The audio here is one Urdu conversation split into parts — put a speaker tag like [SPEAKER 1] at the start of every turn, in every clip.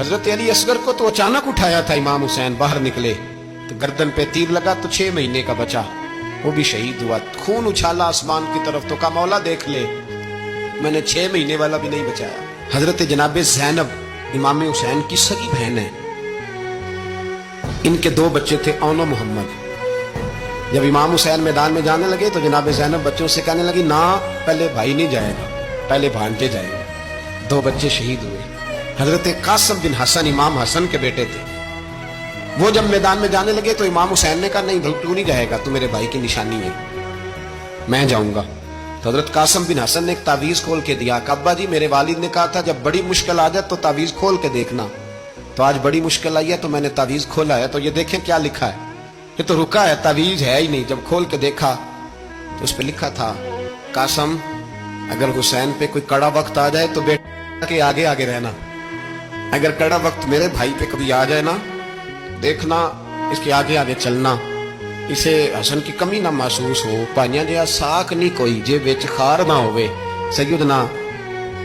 [SPEAKER 1] حضرت علی اصغر کو تو اچانک اٹھایا تھا امام حسین، باہر نکلے تو گردن پہ تیر لگا تو 6 مہینے کا بچہ وہ بھی شہید ہوا، خون اچھالا آسمان کی طرف تو کہا مولا دیکھ لے میں نے 6 مہینے والا بھی نہیں بچایا۔ حضرت جناب زینب امام حسین کی سگی بہن ہے، ان کے 2 بچے تھے اون و محمد۔ جب امام حسین میدان میں جانے لگے تو جناب زینب بچوں سے کہنے لگی نہ پہلے بھائی نہیں جائے گا، پہلے بھانجے جائیں گے۔ 2 بچے شہید ہوئے۔ حضرت قاسم بن حسن امام حسن کے بیٹے تھے، وہ جب میدان میں جانے لگے تو امام حسین نے کہا نہیں تو نہیں جائے گا، تو میرے بھائی کی نشانی ہے، میں جاؤں گا۔ تو حضرت قاسم بن حسن نے ایک تعویذ کھول کے دیا کہ ابا جی میرے والد نے کہا تھا جب بڑی مشکل آ جائے تو تعویذ کھول کے دیکھنا، تو آج بڑی مشکل آئی ہے تو میں نے تعویذ کھولا ہے، تو یہ دیکھیں کیا لکھا ہے، یہ تو رکا ہے، تعویذ ہے ہی نہیں۔ جب کھول کے دیکھا تو اس پہ لکھا تھا قاسم اگر حسین پہ کوئی کڑا وقت آ جائے تو بیٹا کے آگے آگے رہنا، اگر کڑا وقت میرے بھائی پہ کبھی آ جائے نا دیکھنا اس کے آگے آگے چلنا، اسے حسن کی کمی نہ محسوس ہو، پائیاں جہاں ساک نہیں کوئی جے وچ خار نہ ہوئے۔ سیدنا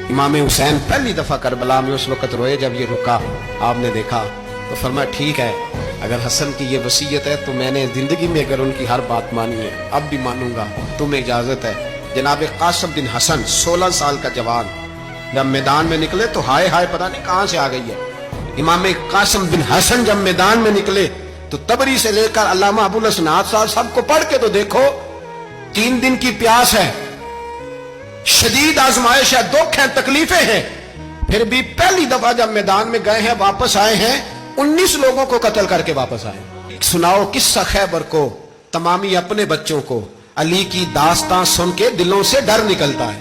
[SPEAKER 1] امام حسین پہلی دفعہ کربلا میں اس وقت روئے جب یہ رکا، آپ نے دیکھا تو فرمایا ٹھیک ہے اگر حسن کی یہ وصیت ہے تو میں نے زندگی میں اگر ان کی ہر بات مانی ہے اب بھی مانوں گا، تمہیں اجازت ہے۔ جناب قاسم بن حسن 16 سال کا جوان جب میدان میں نکلے تو ہائے ہائے پتہ نہیں کہاں سے آ گئی ہے۔ امام قاسم بن حسن جب میدان میں نکلے تو تبری سے لے کر علامہ ابو الحسنات صاحب سب کو پڑھ کے تو دیکھو، 3 دن کی پیاس ہے، شدید آزمائش ہے، دکھ ہے، تکلیفیں ہیں، پھر بھی پہلی دفعہ جب میدان میں گئے ہیں واپس آئے ہیں 19 لوگوں کو قتل کر کے واپس آئے۔ سناؤ قصہ خیبر کو تمامی اپنے بچوں کو، علی کی داستان سن کے دلوں سے ڈر نکلتا ہے،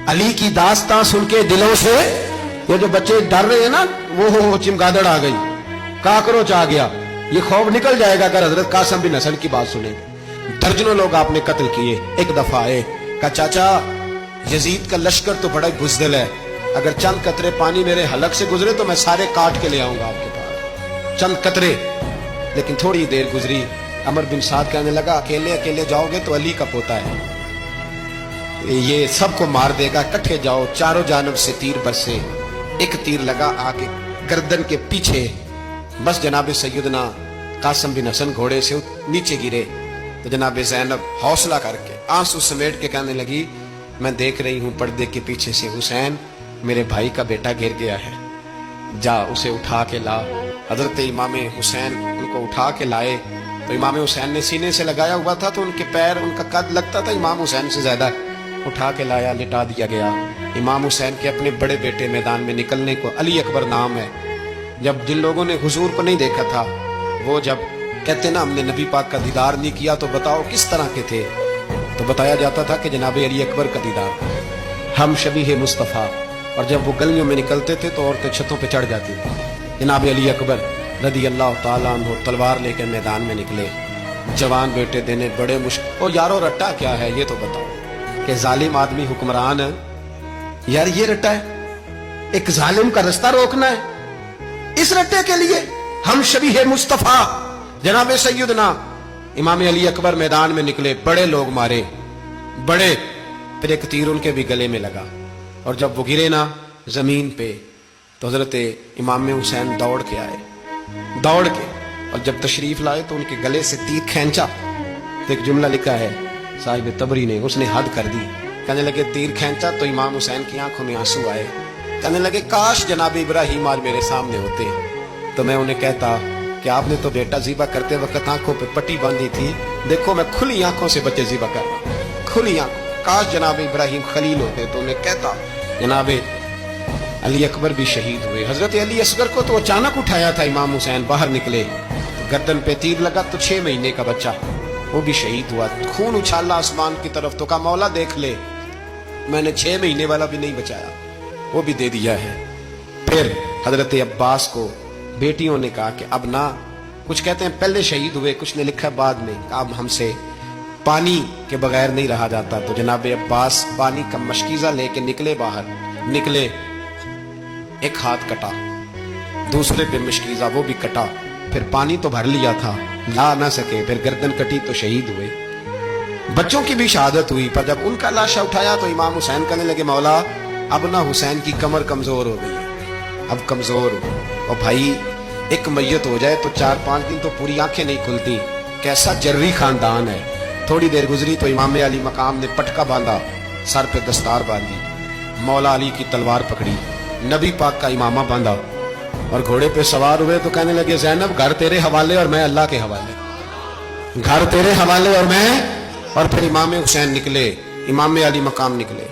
[SPEAKER 1] علی کی داستان سن کے دلوں سے یہ جو بچے ڈر رہے ہیں نا وہ چمگادڑ آ گئی، کاکروچ آ گیا، یہ خوف نکل جائے گا اگر حضرت قاسم بن حسن کی بات سنیں گے۔ درجنوں لوگ آپ نے قتل کیے۔ ایک دفعہ آئے کہا چاچا یزید کا لشکر تو بڑا بزدل ہے، اگر چند قطرے پانی میرے حلق سے گزرے تو میں سارے کاٹ کے لے آؤں گا آپ کے پاس، چند قطرے۔ لیکن تھوڑی دیر گزری، عمر بن سعد کہنے لگا اکیلے اکیلے جاؤ گے تو علی کا پوتا ہے یہ سب کو مار دے گا، کٹھے جاؤ۔ چاروں جانب سے تیر برسے، ایک تیر لگا آگے گردن کے پیچھے، بس جناب سیدنا قاسم بن حسن گھوڑے سے نیچے گرے تو جناب زینب حوصلہ کر کے آنسو سمیٹ کے کہنے لگی میں دیکھ رہی ہوں پردے کے پیچھے سے حسین میرے بھائی کا بیٹا گر گیا ہے، جا اسے اٹھا کے لا۔ حضرت امام حسین ان کو اٹھا کے لائے تو امام حسین نے سینے سے لگایا ہوا تھا تو ان کے پیر ان کا قد لگتا تھا امام حسین سے زیادہ، اٹھا کے لایا، لٹا دیا گیا۔ امام حسین کے اپنے بڑے بیٹے میدان میں نکلنے کو علی اکبر نام ہے، جب جن لوگوں نے حضور کو نہیں دیکھا تھا وہ جب کہتے نا ہم نے نبی پاک کا دیدار نہیں کیا تو بتاؤ کس طرح کے تھے، تو بتایا جاتا تھا کہ جناب علی اکبر کا دیدار، ہم شبیہ مصطفیٰ، اور جب وہ گلیوں میں نکلتے تھے تو عورتیں چھتوں پہ چڑھ جاتی تھی۔ جناب علی اکبر رضی اللہ تعالیٰ عنہ تلوار لے کے میدان میں نکلے، جوان بیٹے دینے بڑے مشکل۔ اور یارو رٹا کیا ہے یہ تو بتاؤ کہ ظالم آدمی حکمران ہے، یار یہ رٹا ہے، ایک ظالم کا رستہ روکنا ہے، اس رٹے کے لیے ہم شبیہ مصطفیٰ جناب سیدنا امام علی اکبر میدان میں نکلے، بڑے لوگ مارے، بڑے، پھر ایک تیر ان کے بھی گلے میں لگا، اور جب وہ گرے نا زمین پہ تو حضرت امام حسین دوڑ کے آئے، دوڑ کے، اور جب تشریف لائے تو ان کے گلے سے تیر کھینچا تو ایک جملہ لکھا ہے صاحب تبری نے، اس نے حد کر دی، کہنے لگے تیر کھینچا تو امام حسین کی آنکھوں میں آنسو آئے، کہنے لگے کاش جناب ابراہیم آج میرے سامنے ہوتے تو میں انہیں کہتا کہ آپ نے تو بیٹا ذبح کرتے وقت آنکھوں پہ پٹی باندھی تھی، دیکھو میں کھلی آنکھوں سے بچے ذبح کر رہا ہوں، کھلی آنکھوں، کاش جناب ابراہیم خلیل ہوتے تو انہیں کہتا۔ جناب علی اکبر بھی شہید ہوئے۔ حضرت علی اصغر کو تو اچانک اٹھایا تھا امام حسین، باہر نکلے تو گردن پہ تیر لگا تو 6 مہینے کا بچہ وہ بھی شہید ہوا، خون اچھالا آسمان کی طرف تو کہا مولا دیکھ لے میں نے 6 مہینے والا بھی نہیں بچایا، وہ بھی دے دیا ہے۔ پھر حضرت عباس کو بیٹیوں نے کہا کہ اب نہ، کچھ کہتے ہیں پہلے شہید ہوئے، کچھ نے لکھا بعد میں، اب ہم سے پانی کے بغیر نہیں رہا جاتا، تو جناب عباس پانی کا مشکیزہ لے کے نکلے، باہر نکلے، ایک ہاتھ کٹا، دوسرے پہ مشکیزہ وہ بھی کٹا، پھر پانی تو بھر لیا تھا لا نہ سکے، پھر گردن کٹی تو شہید ہوئے۔ بچوں کی بھی شہادت ہوئی، پر جب ان کا لاشا اٹھایا تو امام حسین کہنے لگے مولا اب نہ حسین کی کمر کمزور ہو گئی ہے، اب کمزور ہوں. اور بھائی ایک میت ہو جائے تو 4-5 دن تو پوری آنکھیں نہیں کھلتی. کیسا جرری خاندان ہے. تھوڑی دیر گزری تو امام علی مقام نے پٹکا باندھا, سر پہ دستار باندھی, مولا علی کی تلوار پکڑی, نبی پاک کا امامہ باندھا اور گھوڑے پہ سوار ہوئے تو کہنے لگے زینب گھر تیرے حوالے اور میں اللہ کے حوالے, گھر تیرے حوالے اور میں. اور پھر امام حسین نکلے, امام علی مقام نکلے.